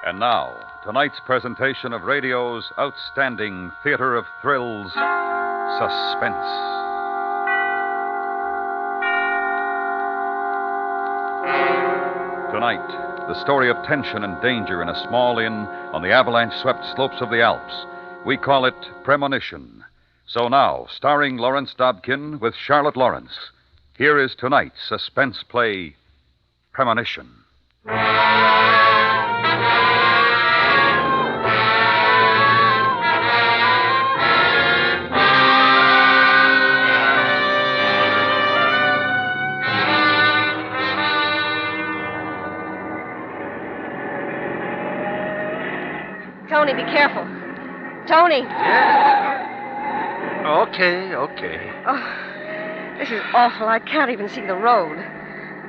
And now, tonight's presentation of radio's outstanding theater of thrills, Suspense. Tonight, the story of tension and danger in a small inn on the avalanche-swept slopes of the Alps. We call it Premonition. So now, starring Lawrence Dobkin with Charlotte Lawrence, here is tonight's suspense play, Premonition. Tony, be careful. Tony. Yeah. Okay. Oh, this is awful. I can't even see the road.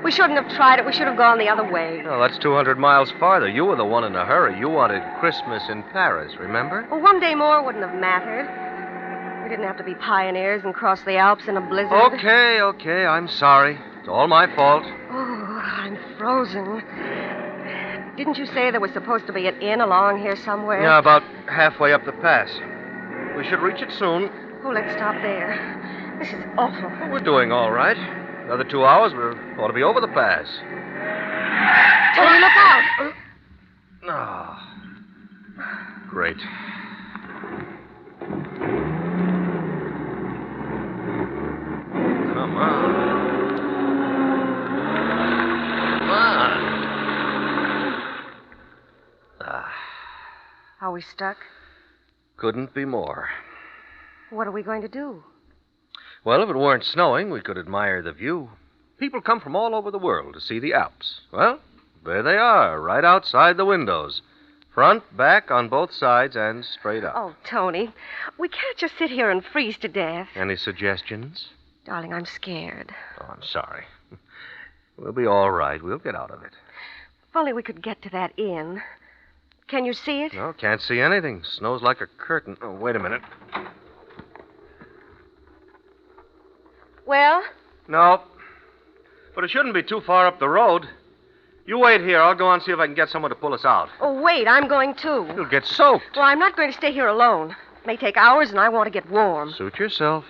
We shouldn't have tried it. We should have gone the other way. No, that's 200 miles farther. You were the one in a hurry. You wanted Christmas in Paris, remember? Well, one day more wouldn't have mattered. We didn't have to be pioneers and cross the Alps in a blizzard. Okay. I'm sorry. It's all my fault. Oh, I'm frozen. Didn't you say there was supposed to be an inn along here somewhere? Yeah, about halfway up the pass. We should reach it soon. Oh, let's stop there. This is awful. Well, we're doing all right. Another 2 hours, we ought to be over the pass. Tony, look out! Oh, great. Come on. Are we stuck? Couldn't be more. What are we going to do? Well, if it weren't snowing, we could admire the view. People come from all over the world to see the Alps. Well, there they are, right outside the windows. Front, back, on both sides, and straight up. Oh, Tony, we can't just sit here and freeze to death. Any suggestions? Darling, I'm scared. Oh, I'm sorry. We'll be all right. We'll get out of it. If only we could get to that inn. Can you see it? No, can't see anything. Snow's like a curtain. Oh, wait a minute. Well? No. But it shouldn't be too far up the road. You wait here. I'll go and see if I can get someone to pull us out. Oh, wait, I'm going too. You'll get soaked. Well, I'm not going to stay here alone. It may take hours, and I want to get warm. Suit yourself.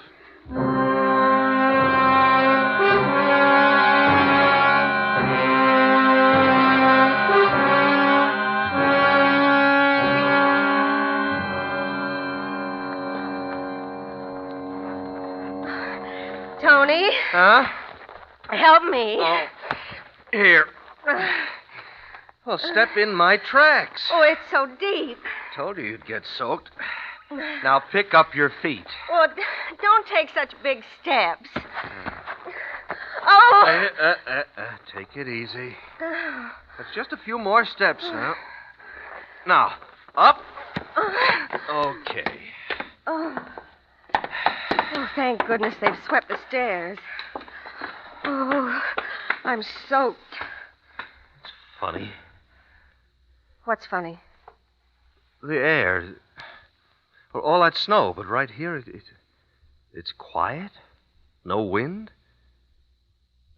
Tony? Huh? Help me. Oh, here. Well, step in my tracks. Oh, it's so deep. Told you you'd get soaked. Now pick up your feet. Oh, don't take such big steps. Oh! Take it easy. That's just a few more steps now. Now, up. Okay. Oh, thank goodness they've swept the stairs. Oh, I'm soaked. It's funny. What's funny? The air. Well, all that snow, but right here, it's quiet. No wind.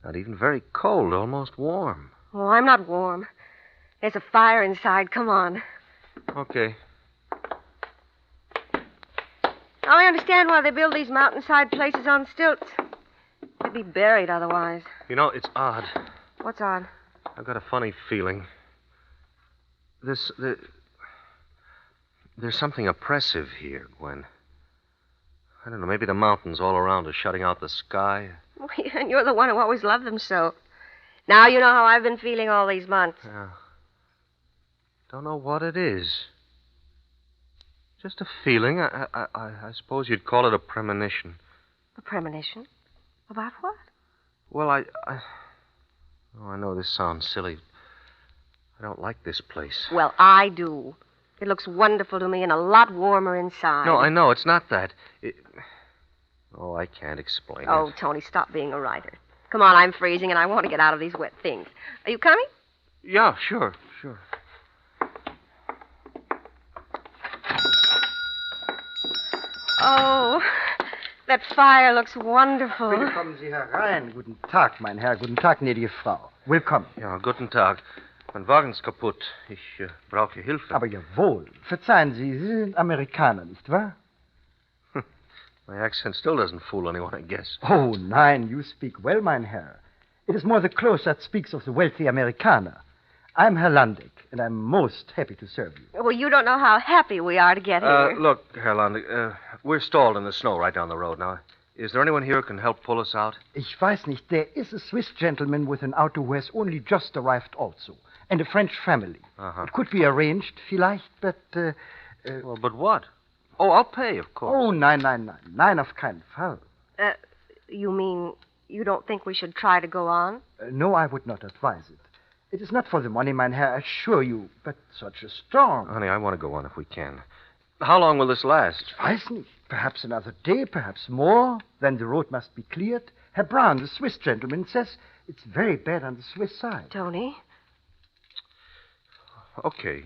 Not even very cold, almost warm. Oh, I'm not warm. There's a fire inside. Come on. Okay. Now, I understand why they build these mountainside places on stilts. They'd be buried otherwise. You know, it's odd. What's odd? I've got a funny feeling. There's something oppressive here, Gwen. I don't know, maybe the mountains all around are shutting out the sky. And you're the one who always loved them so. Now you know how I've been feeling all these months. Yeah. Don't know what it is. Just a feeling. I suppose you'd call it a premonition. A premonition? About what? Well, I know this sounds silly. I don't like this place. Well, I do. It looks wonderful to me and a lot warmer inside. No, I know. It's not that. Oh, I can't explain it. Oh, Tony, stop being a writer. Come on, I'm freezing and I want to get out of these wet things. Are you coming? Yeah, sure. Oh, that fire looks wonderful. Bitte kommen Sie herein. Guten Tag, mein Herr. Guten Tag, gnädige Frau. Willkommen. Ja, guten Tag. Mein Wagen ist kaputt. Ich brauche Hilfe. Aber jawohl. Verzeihen Sie, Sie sind Amerikaner, nicht wahr? My accent still doesn't fool anyone, I guess. Oh, nein, you speak well, mein Herr. It is more the close that speaks of the wealthy Amerikaner. I'm Herr Landig, and I'm most happy to serve you. Well, you don't know how happy we are to get here. Look, Herr Landig, we're stalled in the snow right down the road now. Is there anyone here who can help pull us out? Ich weiß nicht, there is a Swiss gentleman with an auto who has only just arrived also, and a French family. Uh-huh. It could be arranged, vielleicht, but... Well, but what? Oh, I'll pay, of course. Oh, nein, auf keinen Fall. You mean you don't think we should try to go on? No, I would not advise it. It is not for the money, mein Herr, I assure you, but such a storm. Honey, I want to go on if we can. How long will this last? Weiß nicht. Perhaps another day, perhaps more. Then the road must be cleared. Herr Brown, the Swiss gentleman, says it's very bad on the Swiss side. Tony? Okay.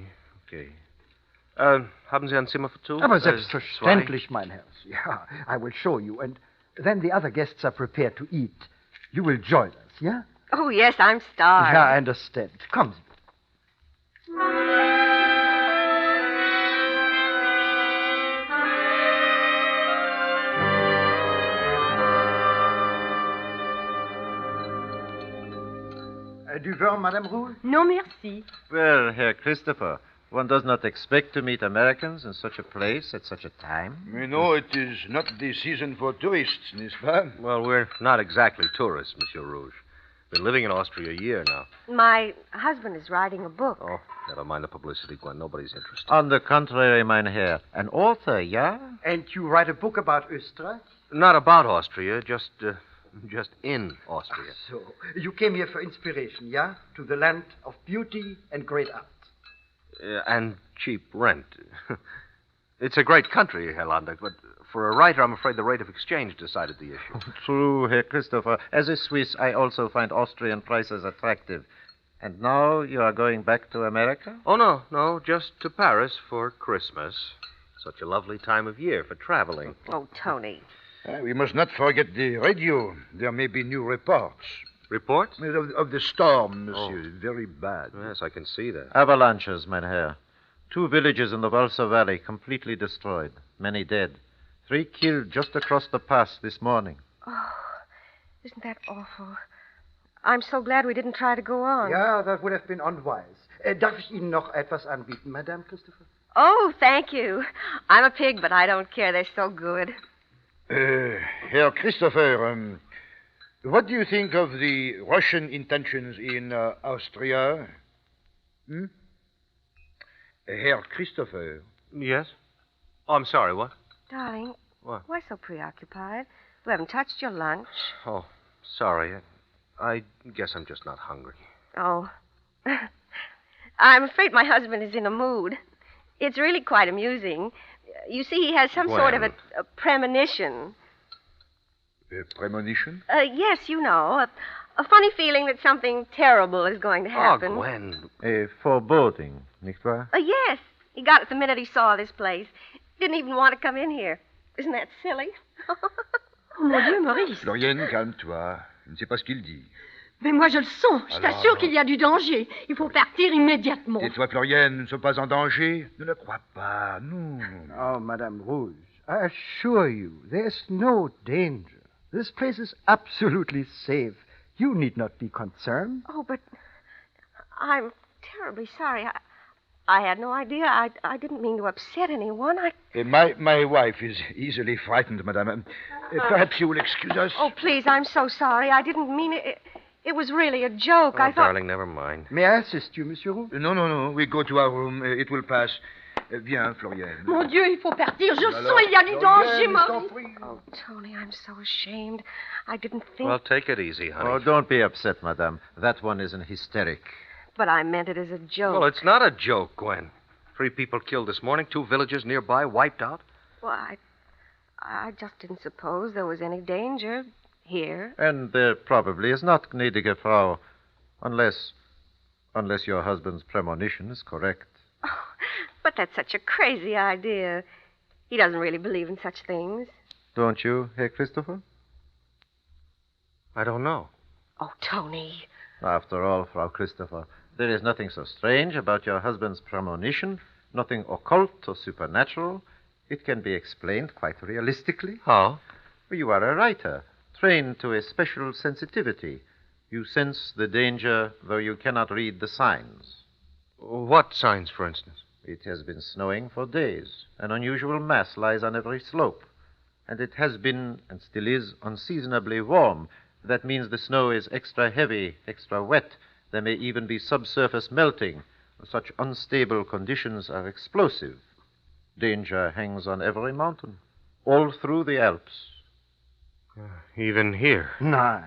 Haben Sie ein Zimmer für two? Aber selbstverständlich, mein Herr. Yeah, I will show you. And then the other guests are prepared to eat. You will join us, yeah? Oh, yes, I'm starved. Yeah, I understand. Come. Du veux, Madame Rouge? No, merci. Well, Herr Christopher, one does not expect to meet Americans in such a place at such a time. You know, it is not the season for tourists, n'est-ce pas? Well, we're not exactly tourists, Monsieur Rouge. Been living in Austria a year now. My husband is writing a book. Oh, never mind the publicity, Gwen. Nobody's interested. On the contrary, mein Herr, an author, yeah? And you write a book about Österreich? Not about Austria, just in Austria. So, you came here for inspiration, yeah? To the land of beauty and great art. And cheap rent. It's a great country, Herr Landig, but for a writer, I'm afraid the rate of exchange decided the issue. True, Herr Christopher. As a Swiss, I also find Austrian prices attractive. And now you are going back to America? Oh, no, just to Paris for Christmas. Such a lovely time of year for traveling. Oh, Tony. We must not forget the radio. There may be new reports. Reports? Of the storm, monsieur. Very bad. Yes, I can see that. Avalanches, mein Herr. 2 villages in the Valsa Valley completely destroyed. Many dead. 3 killed just across the pass this morning. Oh, isn't that awful? I'm so glad we didn't try to go on. Yeah, that would have been unwise. Darf ich Ihnen noch etwas anbieten, Madame Christopher? Oh, thank you. I'm a pig, but I don't care. They're so good. Herr Christopher, what do you think of the Russian intentions in Austria? Herr Christopher. Yes? Oh, I'm sorry, what? Darling, What? why so preoccupied? You haven't touched your lunch. Oh, sorry. I guess I'm just not hungry. Oh. I'm afraid my husband is in a mood. It's really quite amusing. You see, he has some sort of a premonition. Premonition? Yes, you know. A funny feeling that something terrible is going to happen. Oh, Gwen. A foreboding, nicht wahr? Yes. He got it the minute he saw this place. Didn't even want to come in here. Isn't that silly? Oh, mon Dieu, Maurice. Florienne, calme-toi. Je ne sais pas ce qu'il dit. Mais moi, je le sens. Je t'assure qu'il y a du danger. Il faut partir immédiatement. Tais-toi, Florienne, nous ne sommes pas en danger. Ne le crois pas, non. Oh, Madame Rouge, I assure you, there's no danger. This place is absolutely safe. You need not be concerned. Oh, but I'm terribly sorry. I had no idea. I didn't mean to upset anyone. My wife is easily frightened, madame. Perhaps you will excuse us. Oh, please, I'm so sorry. I didn't mean it. It was really a joke. Oh, I thought... darling, never mind. May I assist you, Monsieur Rouge? No. We go to our room. It will pass. Viens, Florienne. Mon Dieu, il faut partir. Je sens, il y a du danger, Maurice. Oh, Tony, I'm so ashamed. I didn't think... Well, take it easy, honey. Oh, don't be upset, madame. That one is an hysteric. But I meant it as a joke. Well, it's not a joke, Gwen. 3 people killed this morning, 2 villages nearby wiped out. Well, I just didn't suppose there was any danger here. And there probably is not, gnädige Frau, unless your husband's premonition is correct. Oh, but that's such a crazy idea. He doesn't really believe in such things. Don't you, Herr Christopher? I don't know. Oh, Tony. After all, Frau Christopher, There is nothing so strange about your husband's premonition, nothing occult or supernatural. It can be explained quite realistically. How? You are a writer, trained to a special sensitivity. You sense the danger, though you cannot read the signs. What signs, for instance? It has been snowing for days. An unusual mass lies on every slope. And it has been, and still is, unseasonably warm. That means the snow is extra heavy, extra wet. There may even be subsurface melting. Such unstable conditions are explosive. Danger hangs on every mountain, all through the Alps. Even here. No,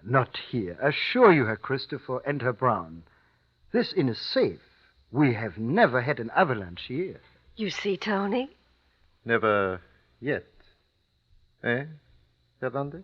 not here. Assure you, Herr Christopher and Herr Brown. This inn is safe. We have never had an avalanche here. You see, Tony? Never yet. Eh, Herr Landig?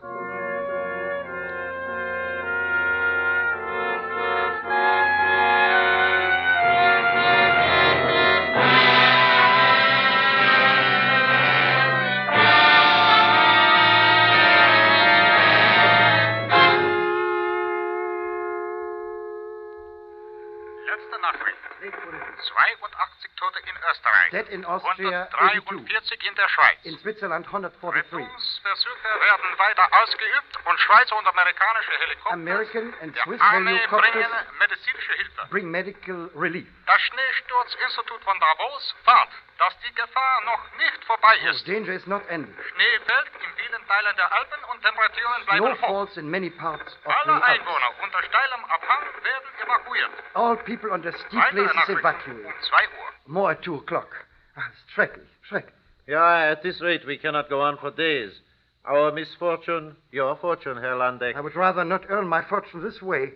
Letzte Nachricht. 82 Tote in Österreich. Dead in Austria, 143 in der Schweiz. In Switzerland, 143. Rettungsversuche werden weiter ausgeübt und Schweizer und amerikanische Helikopter American and der Swiss Armee helicopters bringen medizinische Hilfe. bring medical relief. Das Schneestürzinstitut von Davos warnt, dass die Gefahr noch nicht vorbei The ist. danger is not ended. Schnee fällt in vielen Teilen der Alpen und Temperaturen bleiben Snow hoch. falls in many parts of the Alle Alps. Einwohner unter steilem Abhang werden evakuiert. All people on the steep Weitere places Nachrichten evacuated. um 2 Uhr. More at 2 o'clock. Schrecklich, schrecklich. Yeah, at this rate, we cannot go on for days. Our misfortune, your fortune, Herr Landeck. I would rather not earn my fortune this way.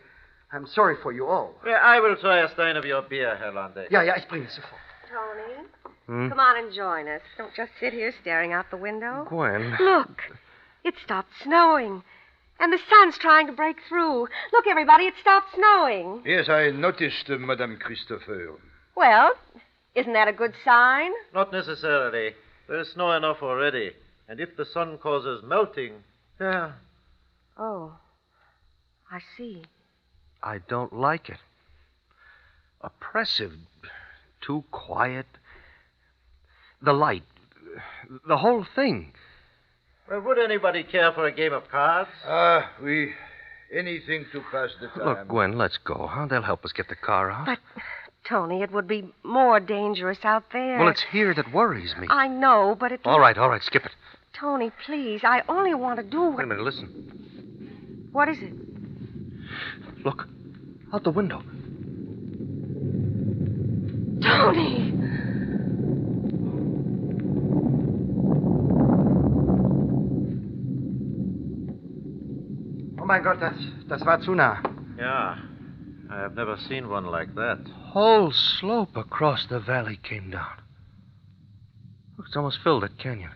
I'm sorry for you all. Yeah, I will try a stein of your beer, Herr Landeck. Ja, ich bringe es sofort. Tony? Come on and join us. Don't just sit here staring out the window. Gwen. Look, it stopped snowing. And the sun's trying to break through. Look, everybody, it stopped snowing. Yes, I noticed, Madame Christopher. Well, isn't that a good sign? Not necessarily. There is snow enough already. And if the sun causes melting, yeah. Oh, I see. I don't like it. Oppressive. Too quiet. The light. The whole thing. Well, would anybody care for a game of cards? Anything to pass the time. Look, Gwen, let's go, huh? They'll help us get the car out. But, Tony, it would be more dangerous out there. Well, it's here that worries me. I know, but it... All right, skip it. Tony, please, I only want to do what... Wait a minute, listen. What is it? Look, out the window. Tony! Oh, mein Gott, das war zu nah. Yeah. I have never seen one like that. Whole slope across the valley came down. Look, it's almost filled that canyon.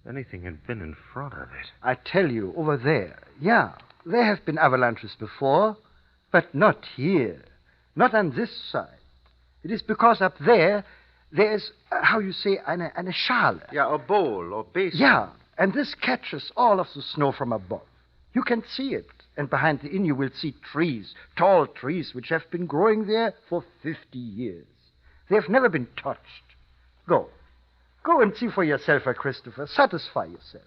Anything had been in front of it. I tell you, over there. Yeah, there have been avalanches before, but not here. Not on this side. It is because up there is, how you say, eine Schale. Yeah, a bowl or basin. Yeah, and this catches all of the snow from above. You can see it. And behind the inn you will see trees, tall trees, which have been growing there for 50 years. They have never been touched. Go. Go and see for yourself, Herr Christopher. Satisfy yourself.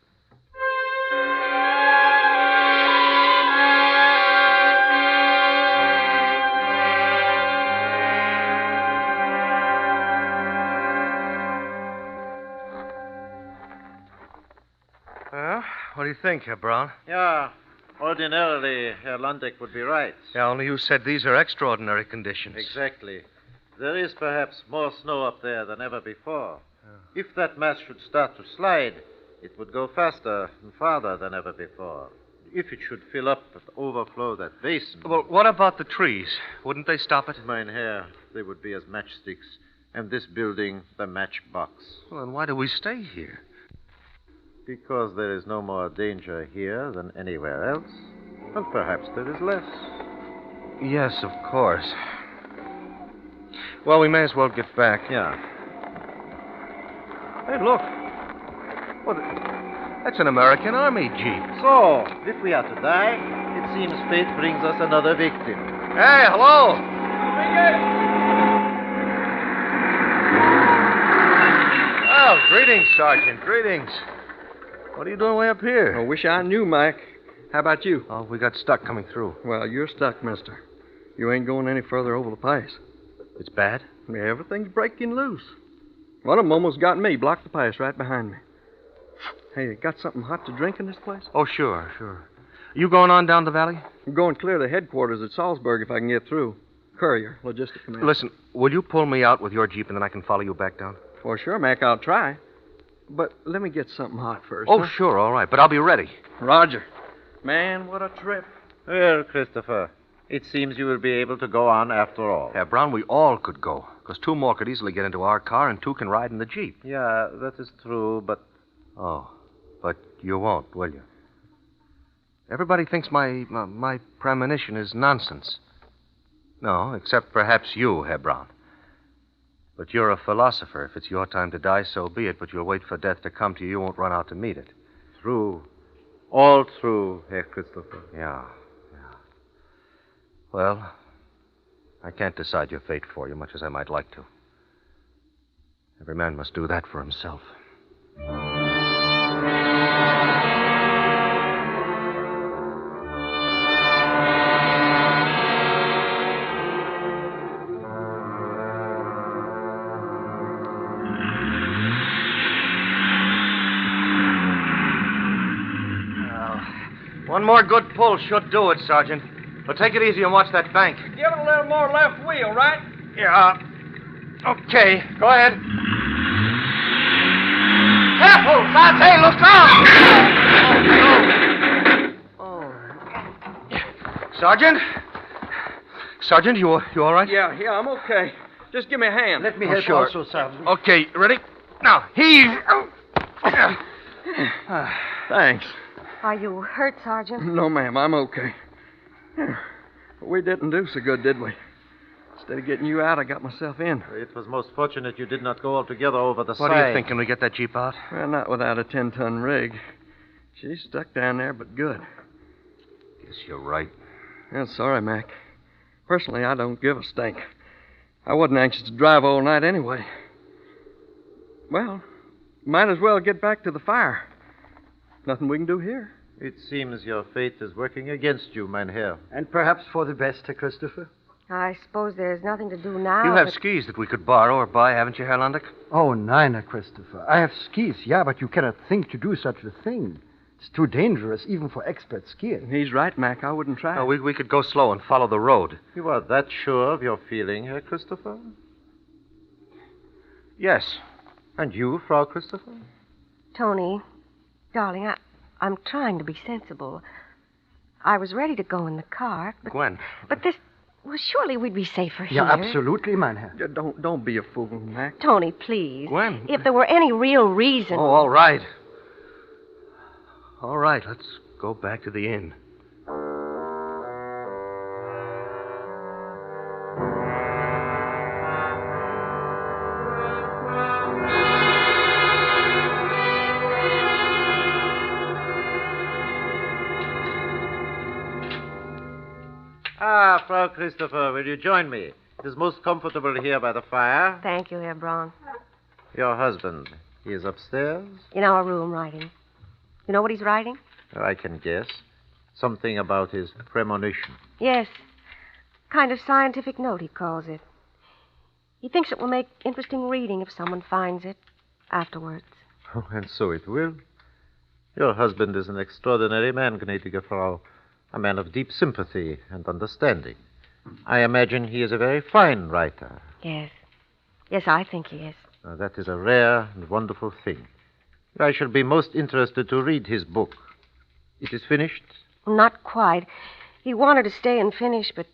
Well, what do you think, Herr Brown? Yeah. Ordinarily, Herr Landeck would be right. Yeah, only you said these are extraordinary conditions. Exactly. There is perhaps more snow up there than ever before. If that mass should start to slide, it would go faster and farther than ever before. If it should fill up and overflow that basin... Well, what about the trees? Wouldn't they stop it? Mein Herr, they would be as matchsticks. And this building, the matchbox. Well, then why do we stay here? Because there is no more danger here than anywhere else. And perhaps there is less. Yes, of course. Well, we may as well get back. Yeah. Hey, look. Well, that's an American Army jeep. So, if we are to die, It seems fate brings us another victim. Hey, hello. Oh, greetings, Sergeant. Greetings. What are you doing way up here? I wish I knew, Mike. How about you? Oh, we got stuck coming through. Well, you're stuck, mister. You ain't going any further over the pass. It's bad? Everything's breaking loose. One of them almost got me, blocked the pass right behind me. Hey, you got something hot to drink in this place? Oh, sure. You going on down the valley? I'm going clear to headquarters at Salzburg if I can get through. Courier, logistic command. Listen, will you pull me out with your Jeep and then I can follow you back down? For sure, Mac, I'll try. But let me get something hot first. Oh, huh? sure, all right. But I'll be ready. Roger. Man, what a trip. Well, Christopher, it seems you will be able to go on after all. Yeah, Brown, we all could go. Because 2 more could easily get into our car and 2 can ride in the Jeep. Yeah, that is true, but... Oh, but you won't, will you? Everybody thinks my premonition is nonsense. No, except perhaps you, Herr Brown. But you're a philosopher. If it's your time to die, so be it. But you'll wait for death to come to you. You won't run out to meet it. True. All true, Herr Christopher. Yeah. Well, I can't decide your fate for you, much as I might like to. Every man must do that for himself. One more good pull should do it, Sergeant. But take it easy and watch that bank. Give it a little more left wheel, right? Yeah. Okay, go ahead. Careful! Dante, look out! Oh. Sergeant? Sergeant, you all right? Yeah, I'm okay. Just give me a hand. Let me help sure. also, Sergeant. Okay, ready? Now, heave. Thanks. Are you hurt, Sergeant? No, ma'am, I'm okay. We didn't do so good, did we? Instead of getting you out, I got myself in. It was most fortunate you did not go altogether over the What side. do you think? Can we get that Jeep out? Well, not without a 10-ton rig. She's stuck down there, but good. Guess you're right. Yeah, sorry, Mac. Personally, I don't give a stink. I wasn't anxious to drive all night anyway. Well, might as well get back to the fire. Nothing we can do here. It seems your fate is working against you, mein Herr. And perhaps for the best, Herr Christopher. I suppose there's nothing to do now. You have but... skis that we could borrow or buy, haven't you, Herr Landick? Oh, nein, Herr Christopher. I have skis, yeah, but you cannot think to do such a thing. It's too dangerous, even for expert skiers. He's right, Mac. I wouldn't try. No, we could go slow and follow the road. You are that sure of your feeling, Herr Christopher? Yes. And you, Frau Christopher? Tony, darling, I'm trying to be sensible. I was ready to go in the car, but... Gwen. But this... Well, surely we'd be safer here. Yeah, absolutely, mein Herr. Yeah, don't be a fool, Mac. Tony, please. Gwen. If there were any real reason... Oh, all right. All right, let's go back to the inn. Ah, Frau Christopher, will you join me? It is most comfortable here by the fire. Thank you, Herr Braun. Your husband, he is upstairs? In our room, writing. You know what he's writing? I can guess. Something about his premonition. Yes. Kind of scientific note, he calls it. He thinks it will make interesting reading if someone finds it afterwards. Oh, and so it will. Your husband is an extraordinary man, gnädige Frau. A man of deep sympathy and understanding. I imagine he is a very fine writer. Yes. Yes, I think he is. That is a rare and wonderful thing. I shall be most interested to read his book. It is finished? Not quite. He wanted to stay and finish, but...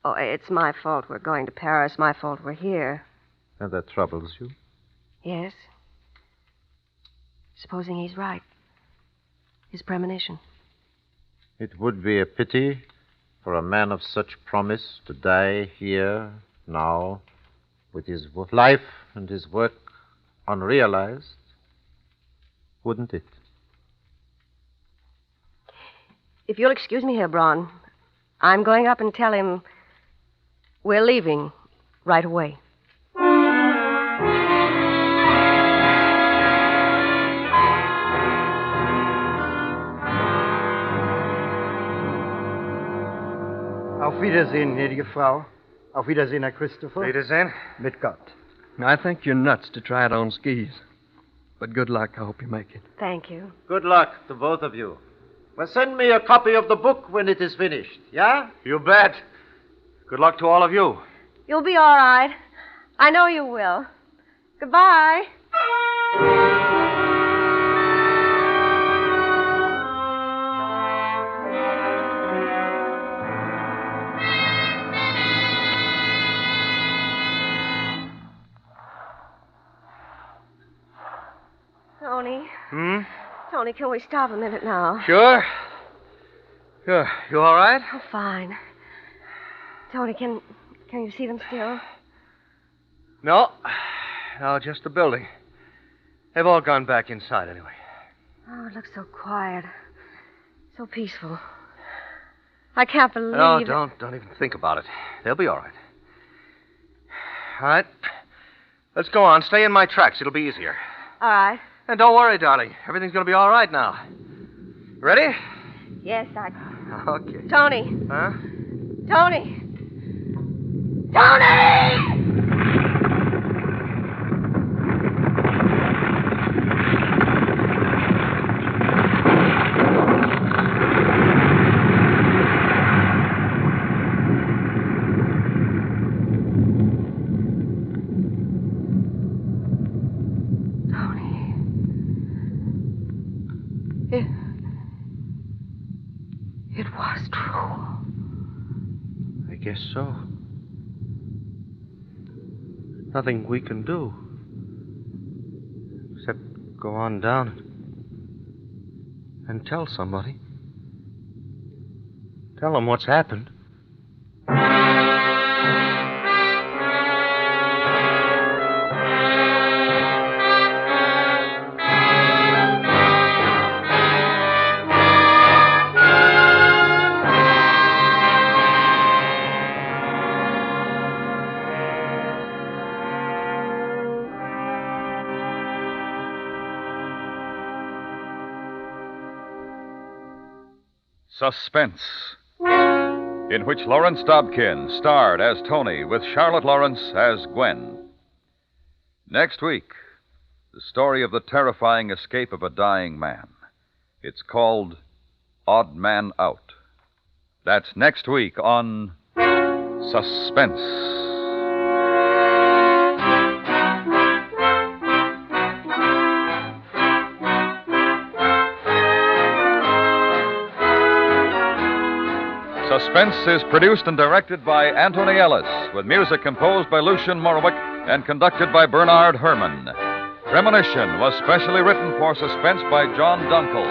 Oh, it's my fault we're going to Paris. My fault we're here. And that troubles you? Yes. Supposing he's right. His premonition. It would be a pity for a man of such promise to die here, now, with his life and his work unrealized. Wouldn't it? If you'll excuse me here, Braun, I'm going up and tell him we're leaving right away. Auf Wiedersehen, gnädige Frau. Auf Wiedersehen, Herr Christopher. Wiedersehen. Mit Gott. I think you're nuts to try it on skis. But good luck. I hope you make it. Thank you. Good luck to both of you. Well, send me a copy of the book when it is finished, yeah? You bet. Good luck to all of you. You'll be all right. I know you will. Goodbye. Tony. Tony, can we stop a minute now? Sure. Sure. You all right? Oh, fine. Tony, can you see them still? No. No, just the building. They've all gone back inside anyway. Oh, it looks so quiet. So peaceful. I can't believe No, it. don't even think about it. They'll be all right. All right. Let's go on. Stay in my tracks. It'll be easier. All right. And don't worry, darling. Everything's going to be all right now. Ready? Yes, Okay. Tony. Huh? Tony! Tony! It was true. I guess so. Nothing we can do. Except go on down and tell somebody. Tell them what's happened. Suspense, in which Lawrence Dobkin starred as Tony with Charlotte Lawrence as Gwen. Next week, the story of the terrifying escape of a dying man. It's called Odd Man Out. That's next week on Suspense. Suspense is produced and directed by Anthony Ellis, with music composed by Lucien Morawick and conducted by Bernard Herrmann. Premonition was specially written for Suspense by John Dunkel.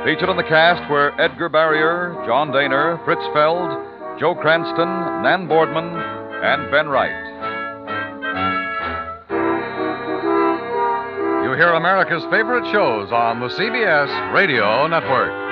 Featured in the cast were Edgar Barrier, John Daner, Fritz Feld, Joe Cranston, Nan Boardman, and Ben Wright. You hear America's favorite shows on the CBS Radio Network.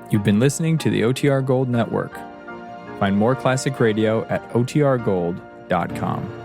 You've been listening to the OTR Gold Network. Find more classic radio at otrgold.com.